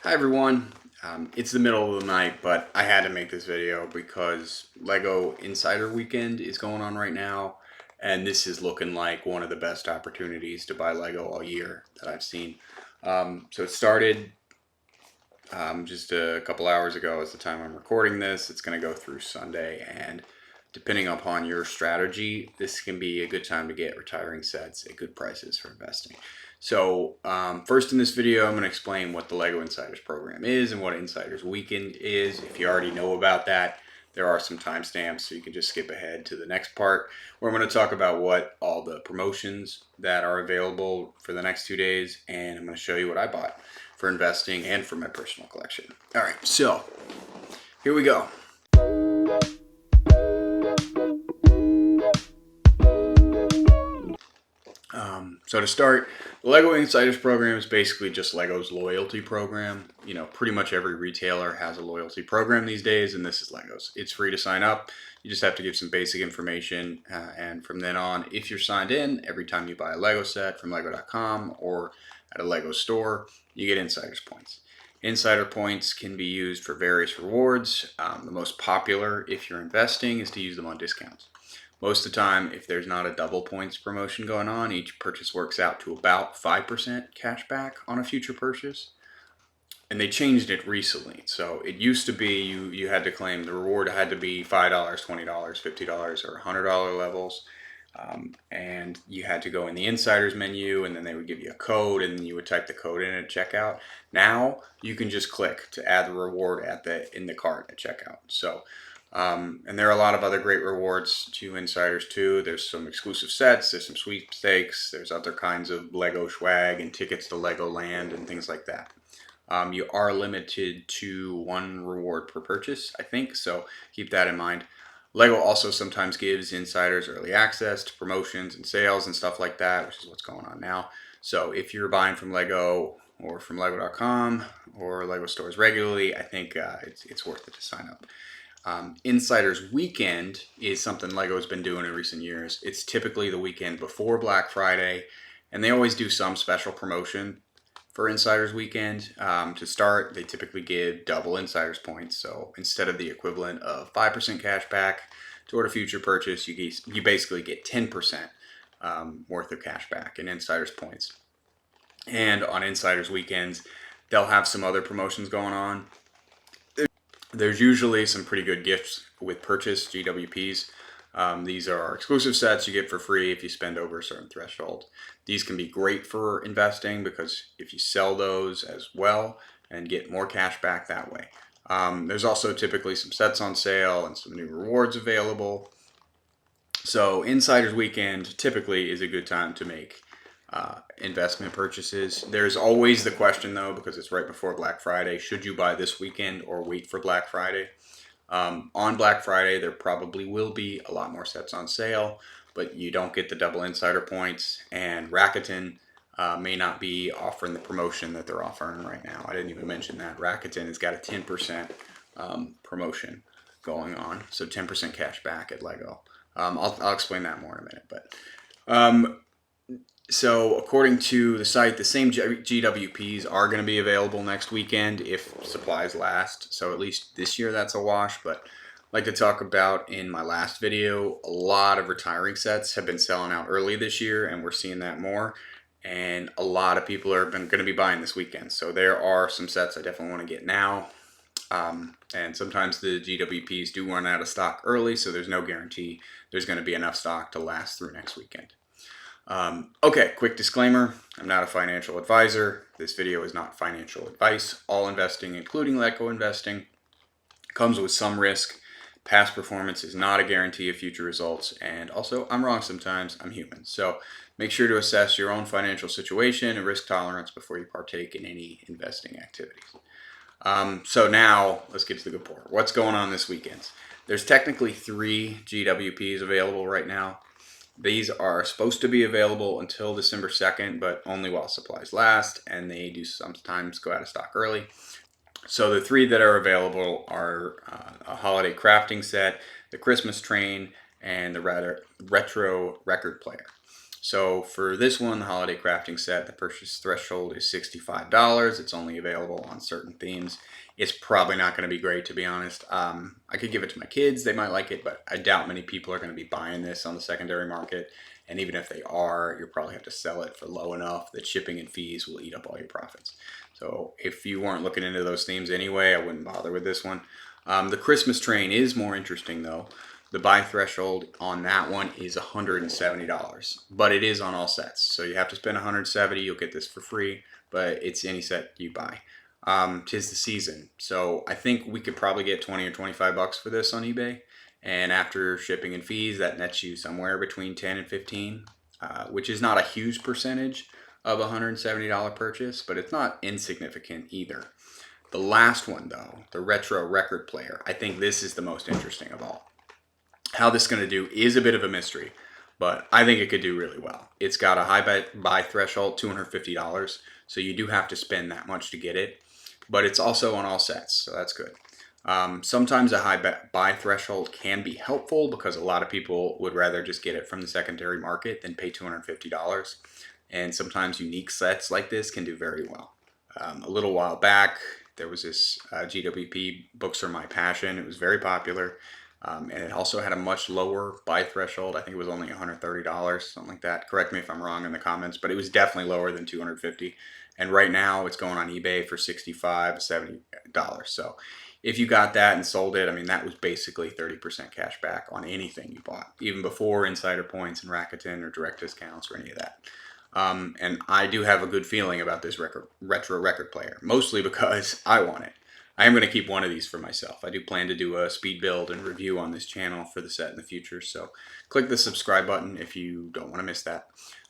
Hi everyone. It's the middle of the night, but I had to make this video because Lego Insider Weekend is going on right now, and this is looking like one of the best opportunities to buy Lego all year that I've seen. So it started just a couple hours ago is the time I'm recording this. It's going to go through Sunday, and depending upon your strategy, this can be a good time to get retiring sets at good prices for investing. So first in this video, I'm going to explain what the LEGO Insiders program is and what Insiders Weekend is. If you already know about that, there are some timestamps, so you can just skip ahead to the next part where I'm going to talk about what all the promotions that are available for the next 2 days, and I'm going to show you what I bought for investing and for my personal collection. All right, so here we go. So to start, the LEGO Insiders program is basically just LEGO's loyalty program. You know, pretty much every retailer has a loyalty program these days, and this is LEGO's. It's free to sign up. You just have to give some basic information, and from then on, if you're signed in, every time you buy a LEGO set from Lego.com or at a LEGO store, you get Insiders points. Insider points can be used for various rewards. The most popular, if you're investing, is to use them on discounts. Most of the time, if there's not a double points promotion going on, each purchase works out to about 5% cash back on a future purchase. And they changed it recently. So it used to be you had to claim the reward had to be $5, $20, $50, or $100 levels. And you had to go in the insiders menu, and then they would give you a code, and then you would type the code in at checkout. Now you can just click to add the reward in the cart at checkout. So and there are a lot of other great rewards to insiders too. There's some exclusive sets, there's some sweepstakes, there's other kinds of Lego swag and tickets to Legoland and things like that. You are limited to one reward per purchase, I think, so keep that in mind. Lego also sometimes gives insiders early access to promotions and sales and stuff like that, which is what's going on now. So if you're buying from Lego or from Lego.com or Lego stores regularly, I think it's worth it to sign up. Insiders Weekend is something Lego's been doing in recent years. It's typically the weekend before Black Friday, and they always do some special promotion for Insiders Weekend. To start, they typically give double Insiders points. So instead of the equivalent of 5% cash back toward a future purchase, you basically get 10% worth of cash back in Insiders points. And on Insiders Weekends, they'll have some other promotions going on. There's usually some pretty good gifts with purchase GWPs. These are exclusive sets you get for free if you spend over a certain threshold. These can be great for investing because if you sell those as well and get more cash back that way. There's also typically some sets on sale and some new rewards available. So Insiders Weekend typically is a good time to make investment purchases. There's always the question though, because it's right before Black Friday, should you buy this weekend or wait for Black Friday? On Black Friday, there probably will be a lot more sets on sale, but you don't get the double insider points, and Rakuten may not be offering the promotion that they're offering right now. I didn't even mention that. Rakuten has got a 10% promotion going on, so 10% cash back at Lego. I'll explain that more in a minute, but so according to the site, the same GWPs are going to be available next weekend if supplies last. So at least this year that's a wash. But I'd like to talk about in my last video, a lot of retiring sets have been selling out early this year, and we're seeing that more. And a lot of people are going to be buying this weekend. So there are some sets I definitely want to get now. And sometimes the GWPs do run out of stock early, so there's no guarantee there's going to be enough stock to last through next weekend. Okay, quick disclaimer. I'm not a financial advisor. This video is not financial advice. All investing, including Lego investing, comes with some risk. Past performance is not a guarantee of future results. And also, I'm wrong sometimes. I'm human. So make sure to assess your own financial situation and risk tolerance before you partake in any investing activities. So now, let's get to the good part. What's going on this weekend? There's technically 3 GWPs available right now. These are supposed to be available until December 2nd, but only while supplies last, and they do sometimes go out of stock early. So the 3 that are available are a holiday crafting set, the Christmas train, and the retro record player. So for this one, the holiday crafting set, the purchase threshold is $65. It's only available on certain themes. It's probably not going to be great, to be honest. I could give it to my kids. They might like it, but I doubt many people are going to be buying this on the secondary market. And even if they are, you'll probably have to sell it for low enough that shipping and fees will eat up all your profits. So if you weren't looking into those themes anyway, I wouldn't bother with this one. The Christmas train is more interesting though. The buy threshold on that one is $170, but it is on all sets. So you have to spend $170. You'll get this for free, but it's any set you buy. 'Tis the season, so I think we could probably get 20 or 25 bucks for this on eBay. And after shipping and fees, that nets you somewhere between 10 and 15, which is not a huge percentage of a $170 purchase, but it's not insignificant either. The last one though, the retro record player, I think this is the most interesting of all. How this is going to do is a bit of a mystery, but I think it could do really well. It's got a high buy threshold, $250, so you do have to spend that much to get it, but it's also on all sets, so that's good. Sometimes a high buy threshold can be helpful because a lot of people would rather just get it from the secondary market than pay $250, and sometimes unique sets like this can do very well. A little while back, there was this GWP Books Are My Passion. It was very popular. And it also had a much lower buy threshold. I think it was only $130, something like that. Correct me if I'm wrong in the comments, but it was definitely lower than $250. And right now it's going on eBay for $65, $70. So if you got that and sold it, I mean, that was basically 30% cash back on anything you bought, even before insider points and Rakuten or direct discounts or any of that. And I do have a good feeling about this retro record player, mostly because I want it. I am going to keep one of these for myself. I do plan to do a speed build and review on this channel for the set in the future, so click the subscribe button if you don't want to miss that.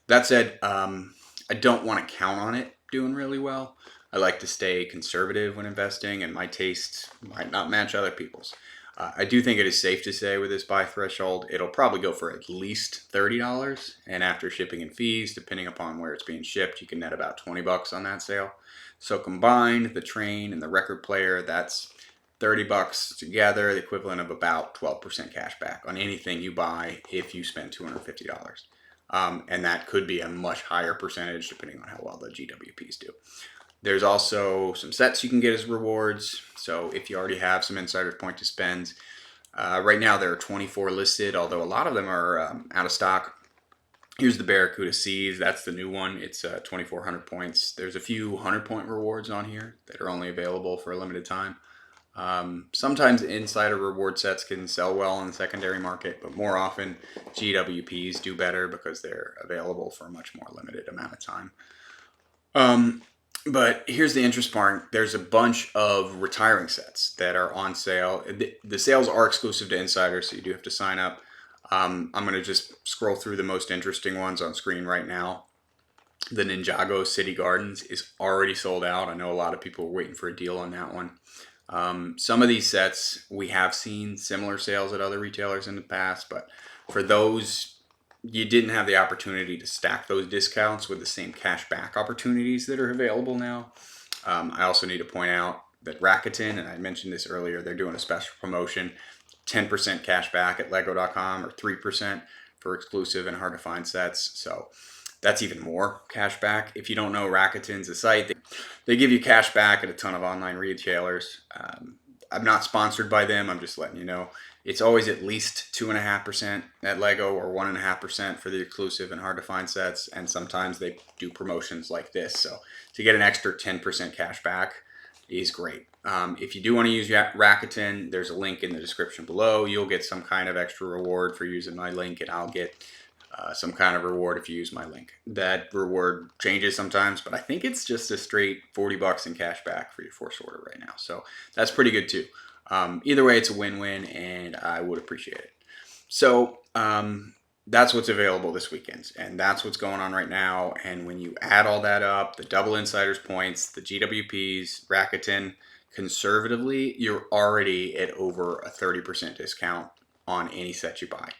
That said, I don't want to count on it doing really well. I like to stay conservative when investing, and my taste might not match other people's. I do think it is safe to say with this buy threshold, it'll probably go for at least $30, and after shipping and fees, depending upon where it's being shipped, you can net about 20 bucks on that sale. So combined, the train and the record player, that's 30 bucks together, the equivalent of about 12% cash back on anything you buy if you spend $250. And that could be a much higher percentage depending on how well the GWPs do. There's also some sets you can get as rewards. So if you already have some insider point to spend, right now there are 24 listed, although a lot of them are out of stock. Here's the Barracuda Seas. That's the new one. It's 2,400 points. There's a few 100-point rewards on here that are only available for a limited time. Sometimes insider reward sets can sell well in the secondary market, but more often GWPs do better because they're available for a much more limited amount of time. But here's the interest part. There's a bunch of retiring sets that are on sale. The sales are exclusive to insiders, so you do have to sign up. I'm going to just scroll through the most interesting ones on screen right now. The Ninjago City Gardens is already sold out. I know a lot of people are waiting for a deal on that one. Some of these sets, we have seen similar sales at other retailers in the past, but for those, you didn't have the opportunity to stack those discounts with the same cash back opportunities that are available now. I also need to point out that Rakuten, and I mentioned this earlier, they're doing a special promotion, 10% cash back at lego.com or 3% for exclusive and hard to find sets. So that's even more cash back. If you don't know, Rakuten's a site, they give you cash back at a ton of online retailers. I'm not sponsored by them. I'm just letting you know. It's always at least 2.5% at Lego or 1.5% for the exclusive and hard to find sets. And sometimes they do promotions like this. So to get an extra 10% cash back is great. If you do want to use Rakuten, there's a link in the description below. You'll get some kind of extra reward for using my link, and I'll get some kind of reward if you use my link. That reward changes sometimes, but I think it's just a straight 40 bucks in cash back for your first order right now. So that's pretty good too. Either way, it's a win-win, and I would appreciate it. So that's what's available this weekend, and that's what's going on right now. And when you add all that up, the double insiders points, the GWPs, Rakuten, conservatively, you're already at over a 30% discount on any set you buy.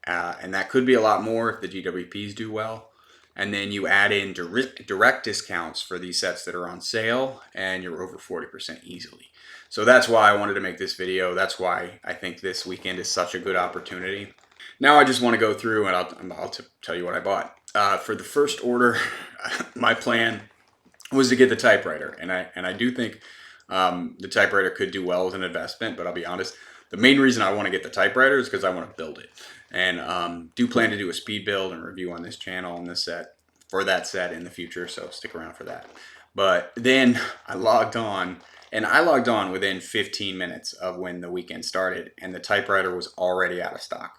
And that could be a lot more if the GWPs do well. And then you add in direct discounts for these sets that are on sale, and you're over 40% easily. So that's why I wanted to make this video. That's why I think this weekend is such a good opportunity. Now I just want to go through and I'll tell you what I bought. For the first order, my plan was to get the typewriter, and I do think the typewriter could do well as an investment. But I'll be honest, the main reason I want to get the typewriter is because I want to build it, and do plan to do a speed build and review on this channel and this set for that set in the future. So stick around for that. But then I logged on. And I logged on within 15 minutes of when the weekend started, and the typewriter was already out of stock.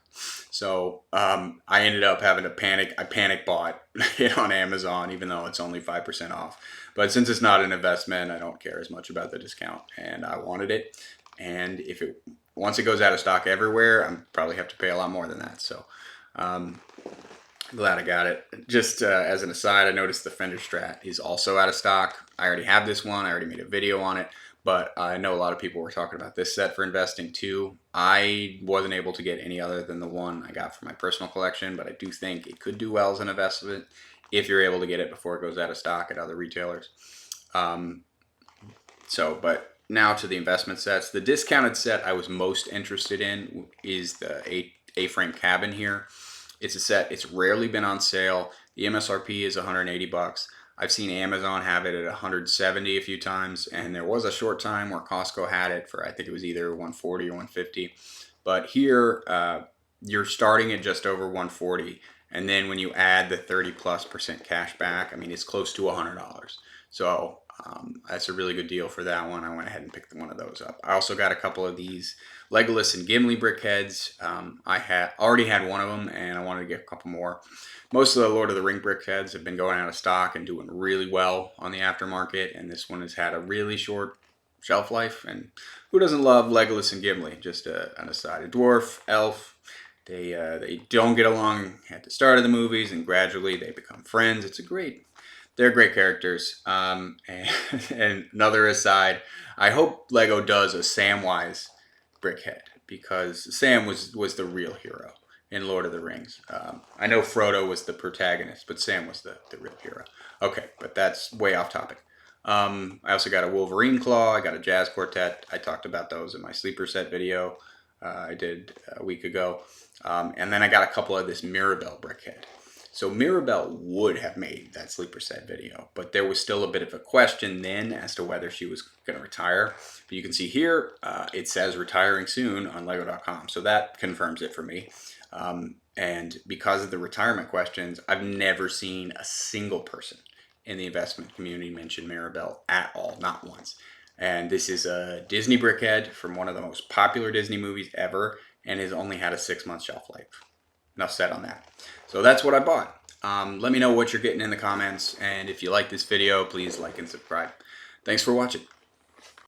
So I ended up having to panic. I panic bought it on Amazon, even though it's only 5% off. But since it's not an investment, I don't care as much about the discount, and I wanted it. And if it once it goes out of stock everywhere, I'm probably have to pay a lot more than that. So glad I got it. Just as an aside, I noticed the Fender Strat is also out of stock. I already have this one. I already made a video on it. But I know a lot of people were talking about this set for investing too. I wasn't able to get any other than the one I got for my personal collection, but I do think it could do well as an investment if you're able to get it before it goes out of stock at other retailers. But now to the investment sets. The discounted set I was most interested in is the A-frame cabin here. It's a set, it's rarely been on sale. The MSRP is 180 bucks. I've seen Amazon have it at 170 a few times, and there was a short time where Costco had it for, I think it was either 140 or 150. But here, you're starting at just over 140, and then when you add the 30+% cash back, I mean, it's close to $100. So that's a really good deal for that one. I went ahead and picked one of those up. I also got a couple of these Legolas and Gimli brickheads. I already had one of them, and I wanted to get a couple more. Most of the Lord of the Ring brickheads have been going out of stock and doing really well on the aftermarket, and this one has had a really short shelf life. And who doesn't love Legolas and Gimli? Just an aside. A dwarf, elf. They don't get along at the start of the movies, and gradually they become friends. They're great characters. And another aside, I hope Lego does a Samwise brickhead, because Sam was the real hero in Lord of the Rings. I know Frodo was the protagonist, but Sam was the real hero. Okay, but that's way off topic. I also got a Wolverine claw. I got a jazz quartet. I talked about those in my sleeper set video I did a week ago. And then I got a couple of this Mirabelle brickhead. So Mirabelle would have made that sleeper set video, but there was still a bit of a question then as to whether she was going to retire. But you can see here, it says retiring soon on Lego.com. So that confirms it for me. And because of the retirement questions, I've never seen a single person in the investment community mention Mirabelle at all, not once. And this is a Disney brickhead from one of the most popular Disney movies ever, and has only had a 6-month shelf life. Enough said on that. So that's what I bought. Let me know what you're getting in the comments, and if you like this video, please like and subscribe. Thanks for watching.